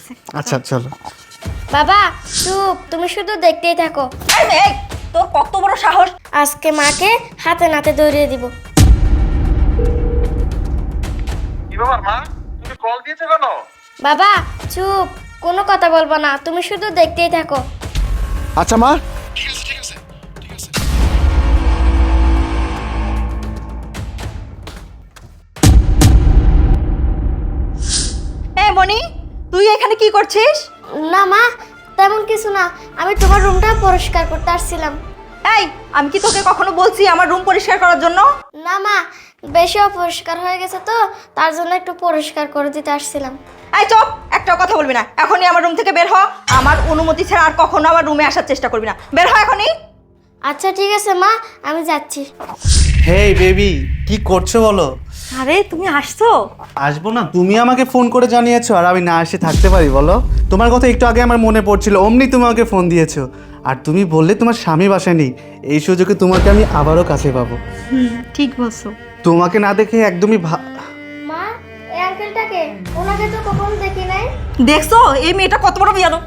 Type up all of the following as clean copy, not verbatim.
আছে। আচ্ছা চলো। বাবা চুপ, তুমি শুধু দেখতেই থাকো। এই তোর কত বড় সাহস! আজকে মাকে হাতে নাতে ধরিয়ে দিব। কি ব্যাপার মা, তুমি কল দিয়েছো কেন? বাবা চুপ, কোনো কথা বলবো না, তুমি শুধু দেখতেই থাকো। আচ্ছা মা। এই মনি, তুই এখানে কি করছিস? না মা, তেমন কিছু না, আমি তোমার রুমটা পরিষ্কার করতে আসছিলাম। এই, আমি কি তোকে কখনো বলছি আমার রুম পরিষ্কার করার জন্য? না মা, বেশি অপরিষ্কার হয়ে গেছে তো, তার জন্য একটু পরিষ্কার করে দিতে আসছিলাম। এই চুপ, একটাও কথা বলবি না। এখনই আমার রুম থেকে বের হ। আমার অনুমতি ছাড়া আর কখনো আমার রুমে আসার চেষ্টা করবি না। বের হ এখনই। আচ্ছা ঠিক আছে মা, আমি যাচ্ছি। হেই বেবি, কি করছো বলো? আরে তুমি আসছো? আসবো না? তুমি আমাকে ফোন করে জানিয়েছো, আর আমি না এসে থাকতে পারি বলো? তোমার কথা একটু আগে আমার মনে পড়ছিল, অমনি তুমি আমাকে ফোন দিয়েছো। আর তুমি বললে তোমার স্বামী বাসায় নেই, এই সুযোগে তোমাকে আমি আবারও কাছে পাবো। ঠিক বলছো। তোমাকে না দেখে একদমই মা, এই আঙ্কেলটাকে, ওনাকে তো কখনো দেখি নাই। দেখছো এই মেয়েটা কত বড় বিয়াদব!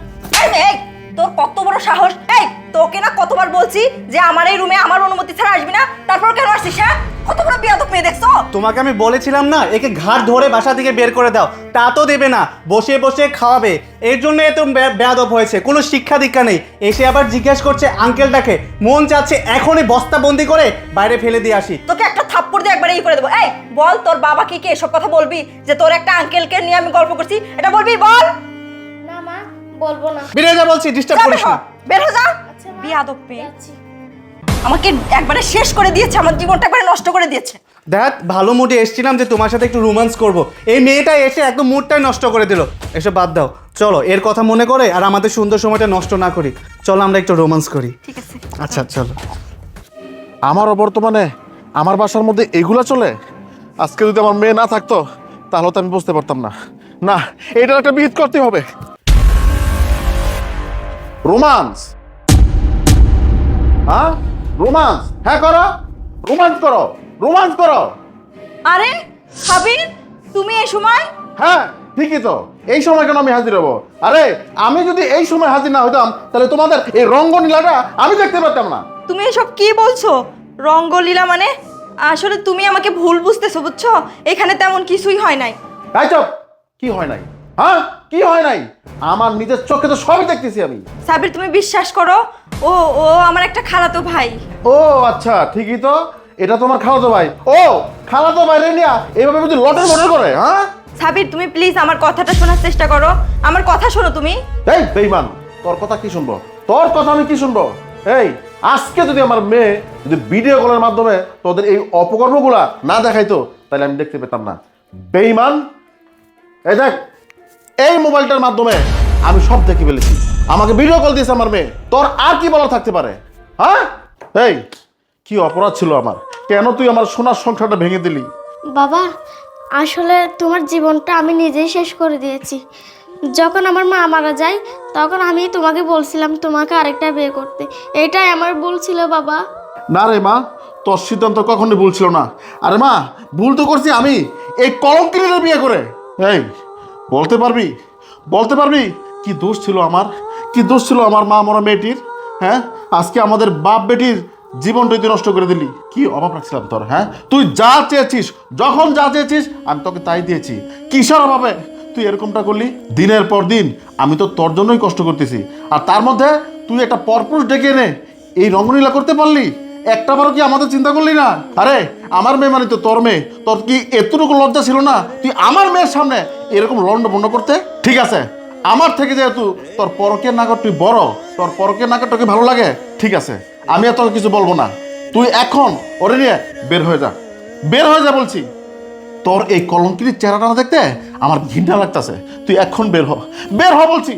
এই তোর কত বড় সাহস! এই তোকে না কতবার বলছি যে আমার এই রুমে আমার অনুমতি ছাড়া আসবি না, তারপর কেন আসছিস? হ্যাঁ, কত বড় বিয়াদব মেয়ে দেখছো? তোমাকে আমি বলেছিলাম না, একে ঘাট ধরে বাসা থেকে বের করে দাও, তা তো দেবে না, বসে বসে খাওয়াবে, এর জন্য এত বেয়াদব হয়েছে, কোনো শিক্ষা দীক্ষা নেই। এসে আবার জিজ্ঞেস করছে আঙ্কেলটাকে, মন চাচ্ছে এখনই বস্তাবন্দি করে বাইরে ফেলে দিয়ে আসি। তোকে একটা থাপ্পড় দিয়ে একবারে করে দেবো। এই বল, তোর বাবাকে কি এসব কথা বলবি যে তোর একটা আঙ্কেলকে নিয়ে আমি গল্প করছি? এটা বলবি? বল। না মা, বলবো না। বেরিয়ে যা বলছি, ডিস্টার্ব যা, করিস না। বের হ যা। আচ্ছা মা, বিয়াদব মেয়ে যাচ্ছি। আমাকে একবারে শেষ করে দিয়েছে, আমার জীবনটা একবারে নষ্ট করে দিয়েছে। দেখ, ভালো মুডে এসেছিলাম যে তোমার সাথে একটু রোমান্স করব, এই মেয়েটা এসে একদম মুডটাই নষ্ট করে দিল। এসব বাদ দাও, চলো এর কথা মনে করে আর আমাদের সুন্দর সময়টা নষ্ট না করি, চলো আমরা একটু রোমান্স করি। ঠিক আছে। আচ্ছা চলো। আমারও বর্তমানে আমার বাসার মধ্যে এগুলা চলে। আজকে যদি আমার মেয়ে না থাকতো তাহলে তো আমি বুঝতে পারতাম না। না, এটার একটা বিহিত করতে হবে। রোমান্স, হ্যাঁ রোমান্স, হ্যাঁ করো, রোমান্স করো, রোমান্স করো। আরে সাবির, তুমি এই সময়? হ্যাঁ ঠিকই তো, এই সময় কেন আমি হাজির হবো? আরে আমি যদি এই সময় হাজির না হইতাম তাহলে তোমাদের এই রঙ্গনীলাটা আমি দেখতে পারতাম না। তুমি এসব কি বলছো? রঙ্গলীলা মানে? আসলে তুমি আমাকে ভুল বুঝতেছো, বুঝছো? এখানে তেমন কিছুই হয় নাই। তাই চপ, কি হয় নাই? হ্যাঁ কি হয় নাই? আমার নিজের চোখে তো সবই দেখতেছি আমি। সাবির তুমি বিশ্বাস করো, ও ও আমার একটা খালাতো ভাই। ও আচ্ছা, ঠিকই তো, এটা তোমার খালাতো ভাই। ও খালাতো ভাই রে নিয়া এইভাবে যদি লটর বটর করে? হ্যাঁ সাবির তুমি প্লিজ আমার কথাটা শোনার চেষ্টা করো, আমার কথা শোনো তুমি। এই বেঈমান, তোর কথা কি শুনবো? তোর কথা আমি কি শুনবো? এই আজকে যদি আমার মেয়ে যদি ভিডিও কলের মাধ্যমে তোদের এই অপকর্মগুলা না দেখাইতো তাহলে আমি দেখতে পেতাম না। বেঈমান, এই দেখ, এই মোবাইলটার মাধ্যমে আমি সব দেখে ফেলেছি। আমাকে ভিডিও কল দিয়েছে আমার মেয়ে, তোর আর কি বলার থাকতে পারে? হ্যাঁ এই কি অপরাধ ছিল আমার? কেন তুই আমার সোনার সংসারটা ভেঙে দিলি? বাবা, আসলে তোমার জীবনটা আমি নিজেই শেষ করে দিয়েছি। যখন আমার মা মারা যায় তখন আমি তোমাকে বলছিলাম তোমাকে আরেকটা বিয়ে করতে, এটাই আমার ভুল ছিল বাবা। না রে মা, তোর সিদ্ধান্ত কখনোই ভুল ছিল না। আরে মা, ভুল তো করছি আমি এই কলঙ্কিনীর বিয়ে করে। এই বলতে পারবি, বলতে পারবি কি দোষ ছিল আমার? কি দোষ ছিল আমার মা মরা মেয়েটির? হ্যাঁ, আজকে আমাদের বাপ বেটির জীবনটাই তুই নষ্ট করে দিলি। কি অভাব রাখছিলাম তোর? হ্যাঁ, তুই যা চেয়েছিস, যখন যা চেয়েছিস আমি তোকে তাই দিয়েছি। কিসের অভাবে তুই এরকমটা করলি? দিনের পর দিন আমি তো তোর জন্যই কষ্ট করতেছি, আর তার মধ্যে তুই একটা পরপুরুষ ডেকে এনে এই রঙ্গনীলা করতে পারলি? একটা বারও কি আমাদের চিন্তা করলি না? আরে আমার মেয়ে মানে তো তোর মেয়ে, তোর কি এতটুকু লজ্জা ছিল না তুই আমার মেয়ের সামনে এরকম লন্ড ভন্ড করতে? ঠিক আছে, আমার থেকে যেহেতু তোর পরকের নাগর তুই বড়, তোর পরকের নাগর তোকে ভালো লাগে, ঠিক আছে, আমি আর তোকে কিছু বলবো না। তুই এখন ওরে নিয়ে বের হয়ে যা, বের হয়ে যা বলছি। তোর এই কলঙ্কির চেহারাটা না দেখতে আমার ঘৃণা লাগতেছে। তুই এখন বের হ, বের হ বলছি।